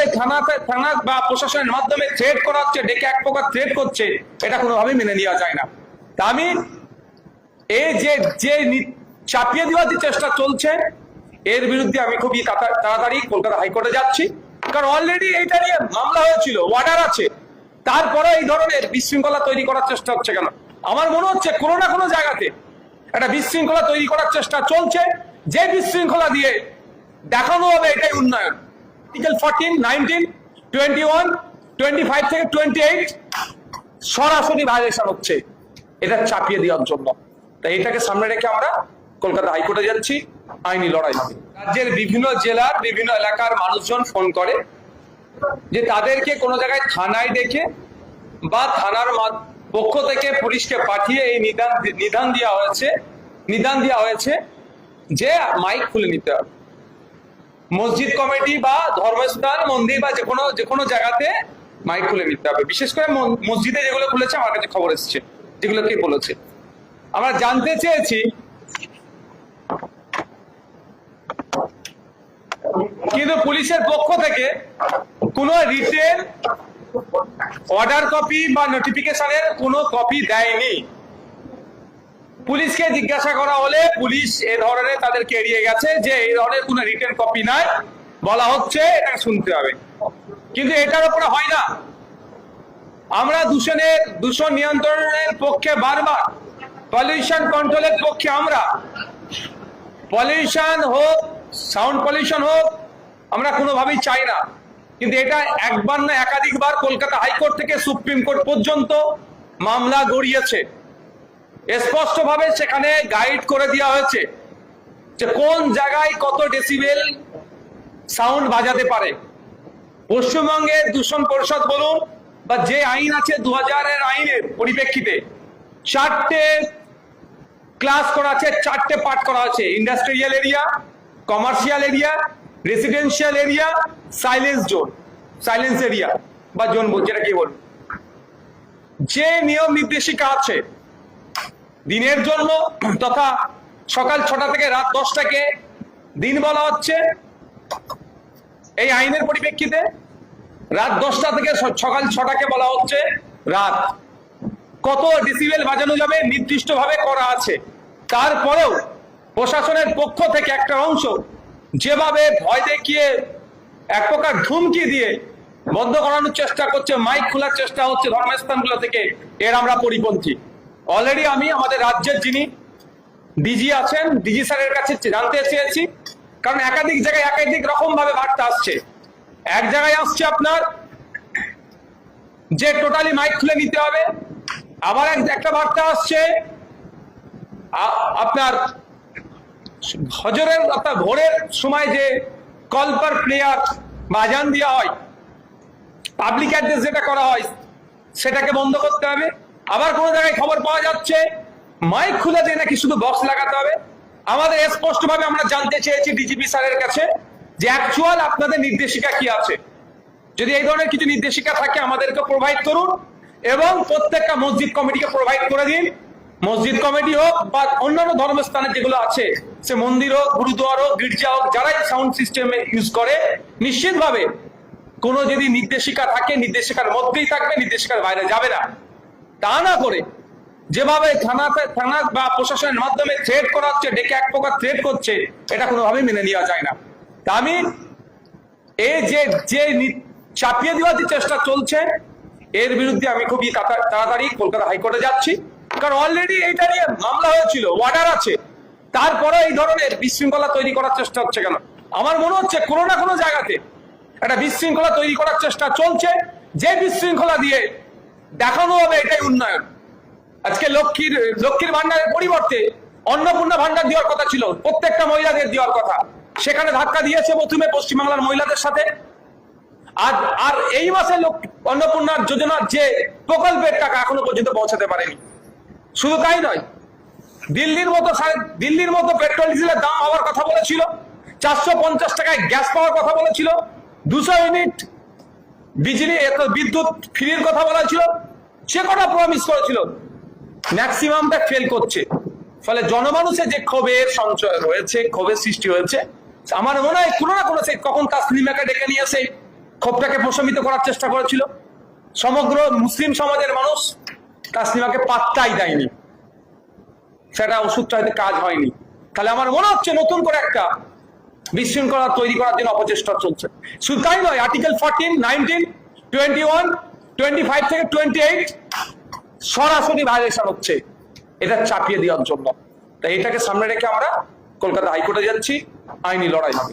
যেভাবে থানা বা প্রশাসনের মাধ্যমে থ্রেট করা হচ্ছে, ডেকে এক প্রকার থ্রেট করছে, এটা কোনোভাবেই মেনে নেওয়া যায় না। তা আমি এই যে চাপিয়ে দেওয়ার যে চেষ্টা চলছে, এর বিরুদ্ধে আমি খুবই তাড়াতাড়ি কলকাতা হাইকোর্টে যাচ্ছি। কারণ অলরেডি এইটা নিয়ে মামলা হয়েছিল, অর্ডার আছে, তারপরে এই ধরনের বিশৃঙ্খলা তৈরি করার চেষ্টা হচ্ছে কেন? আমার মনে হচ্ছে কোনো না কোনো জায়গাতে একটা বিশৃঙ্খলা তৈরি করার চেষ্টা চলছে, যে বিশৃঙ্খলা দিয়ে দেখানো হবে এটাই উন্নয়ন। আর্টিকেল 14, 19, 21, 25 থেকে 28 সরাসরি ভায়োলেশন হচ্ছে, এটা চাপিয়ে দেওয়ার জন্য। তাই এটাকে সামনে রেখে আমরা কলকাতা হাইকোর্টে যাচ্ছি, আইনি লড়াই হবে। রাজ্যের বিভিন্ন জেলার বিভিন্ন এলাকার মানুষজন ফোন করে যে তাদেরকে কোনো জায়গায় থানায় ডেকে বা থানার পক্ষ থেকে পুলিশকে পাঠিয়ে এই নিদান দেওয়া হয়েছে যে মাইক খুলে নিতে হবে। মসজিদ কমিটি বা ধর্মস্থান, মন্দির বা যে কোনো জায়গাতে মাইক খুলে নিতে হবে। বিশেষ করে মসজিদে যেগুলো খুলেছে, আমার কাছে খবর এসেছে, যেগুলো কে বলেছে। আমরা জানতে চেয়েছি কিন্তু পুলিশের পক্ষ থেকে কোনো রিটেন অর্ডার কপি বা নোটিফিকেশনের কোনো কপি দেয়নি। পুলিশকে জিজ্ঞাসা করা হলে পুলিশ এ ধরনের তাদেরকে এড়িয়ে গেছে যে এই ধরনের কোনো রিটেন কপি নাই, বলা হচ্ছে এটাকে শুনতে হবে। কিন্তু এটার উপরে হয় না। আমরা দূষণ নিয়ন্ত্রণের পক্ষে বারবার, পলিউশন কন্ট্রোলের পক্ষে আমরা, পলিউশন হোক, সাউন্ড পলিউশন হোক, আমরা কোনোভাবেই চাই না। কিন্তু এটা একবার না একাধিকবার কলকাতা হাইকোর্ট থেকে সুপ্রিম কোর্ট পর্যন্ত মামলা গড়িয়েছে। স্পষ্টভাবে সেখানে গাইড করে দেওয়া হয়েছে যে কোন জায়গায় কত ডেসিবেল সাউন্ড বাজাতে পারে। পশ্চিমবঙ্গের দূষণ পরিষদ বলুন বা যে আইন আছে 2000-এর আইনের পরিপ্রেক্ষিতে 4টে ক্লাস করা আছে, 4টে পার্ট করা আছে: industrial area, commercial area, residential area, silence area বা জোন, যেটা কি বলুন। যে নিয়ম নির্দেশিকা আছে দিনের জন্য, তথা সকাল 6টা থেকে রাত 10টাকে দিন বলা হচ্ছে এই আইনের পরিপ্রেক্ষিতে, রাত 10টা থেকে সকাল 6টাকে বলা হচ্ছে রাত। কত ডেসিবেল বাজানো যাবে নির্দিষ্টভাবে করা আছে। তারপরেও প্রশাসনের পক্ষ থেকে একটা অংশ যেভাবে ভয় দেখিয়ে, এক প্রকার ধুমকি দিয়ে বন্ধ করানোর চেষ্টা করছে, মাইক খোলার চেষ্টা হচ্ছে ধর্মস্থানগুলো থেকে, এর আমরা পরিপন্থী। অলরেডি আমি আমাদের রাজ্যের যিনি ডিজি আছেন, ডিজি স্যারের কাছে জানতে চেয়েছি, কারণ একাধিক জায়গায় একাধিক রকম ভাবে বার্তা আসছে। এক জায়গায় আসছে আপনার যে টোটালি মাইক খুলে নিতে হবে, আবার একটা বার্তা আসছে আপনার হজরের অর্থাৎ ভোরের সময় যে কল ফর প্রেয়ার বা আজান দেওয়া হয়, পাবলিক অ্যাড্রেস যেটা করা হয়, সেটাকে বন্ধ করতে হবে। আবার কোনো জায়গায় খবর পাওয়া যাচ্ছে মাইক খুলে দিয়ে নাকি শুধু বক্স লাগাতে হবে। আমাদের স্পষ্টভাবে আমরা জানতে চেয়েছি ডিজিপি স্যারের কাছে যে অ্যাকচুয়াল আপনাদের নির্দেশিকা কি আছে। যদি এই ধরনের কিছু নির্দেশিকা থাকে আমাদেরকে প্রোভাইড করুন, এবং প্রত্যেকটা মসজিদ কমিটিকে প্রোভাইড করে দিন। মসজিদ কমিটি হোক বা অন্যান্য ধর্মস্থানের যেগুলো আছে, সে মন্দির হোক, গুরুদুয়ার হোক, গির্জা হোক, যারাই সাউন্ড সিস্টেমে ইউজ করে, নিশ্চিতভাবে কোনো যদি নির্দেশিকা থাকে নির্দেশিকার মধ্যেই থাকবে, নির্দেশিকার বাইরে যাবে না। তা না করে যেভাবে থানা বা প্রশাসনের মাধ্যমে থ্রেট করা হচ্ছে, ডেকে এক প্রকার থ্রেট করছে, এটা কোনোভাবেই মেনে নেওয়া যায় না। তা আমি এই যে চাপিয়ে দেওয়ার যে চেষ্টা চলছে, এর বিরুদ্ধে আমি খুবই তাড়াতাড়ি কলকাতা হাইকোর্টে যাচ্ছি। কারণ অলরেডি এইটা নিয়ে মামলা হয়েছিল, অর্ডার আছে, তারপরে এই ধরনের বিশৃঙ্খলা তৈরি করার চেষ্টা হচ্ছে কেন? আমার মনে হচ্ছে কোনো না কোনো জায়গাতে একটা বিশৃঙ্খলা তৈরি করার চেষ্টা চলছে, যে বিশৃঙ্খলা দিয়ে দেখানো হবে এটাই উন্নয়ন। আজকে লক্ষ্মীর ভান্ডারের পরিবর্তে অন্নপূর্ণা ভান্ডার দেওয়ার কথা ছিল, প্রত্যেকটা মহিলাদের দেওয়ার কথা, সেখানে ধাক্কা দিয়েছে প্রথমে পশ্চিমবাংলার মহিলাদের সাথে। আর এই মাসে অন্নপূর্ণা যোজনার যে প্রকল্পের টাকা এখনো পর্যন্ত পৌঁছাতে পারেনি। শুধু তাই নয়, দিল্লির মতো পেট্রোল ডিজেলের দাম হওয়ার কথা বলেছিল, 450 টাকায় গ্যাস পাওয়ার কথা বলেছিল, 200 ইউনিট বিদ্যুৎ ফ্রির কথা বলা ছিল, সে কটা প্রমিস করেছিল, ম্যাক্সিমামটা ফেল করছে। ফলে জনমানুষের যে ক্ষোভের সঞ্চয় রয়েছে, ক্ষোভের সৃষ্টি হয়েছে, আমার মনে হয় কোনো না কোনো কখন তাসলিমাকে ডেকে নিয়ে এসে ক্ষোভটাকে প্রশমিত করার চেষ্টা করেছিল। সমগ্র মুসলিম সমাজের মানুষ তাসলিমাকে পাত্তাই দেয়নি, সেটা ওষুধটা হয়তো কাজ হয়নি। তাহলে আমার মনে হচ্ছে নতুন করে একটা বিশৃঙ্খলা তৈরি করার জন্য অপচেষ্টা চলছে। শুধু তাই নয়, আর্টিকেল 14, 19, 21, 25 থেকে 28 সরাসরি ভায়োলেশন হচ্ছে, এটা চাপিয়ে দেওয়ার জন্য। তাই এটাকে সামনে রেখে আমরা কলকাতা হাইকোর্টে যাচ্ছি, আইনি লড়াই হবে।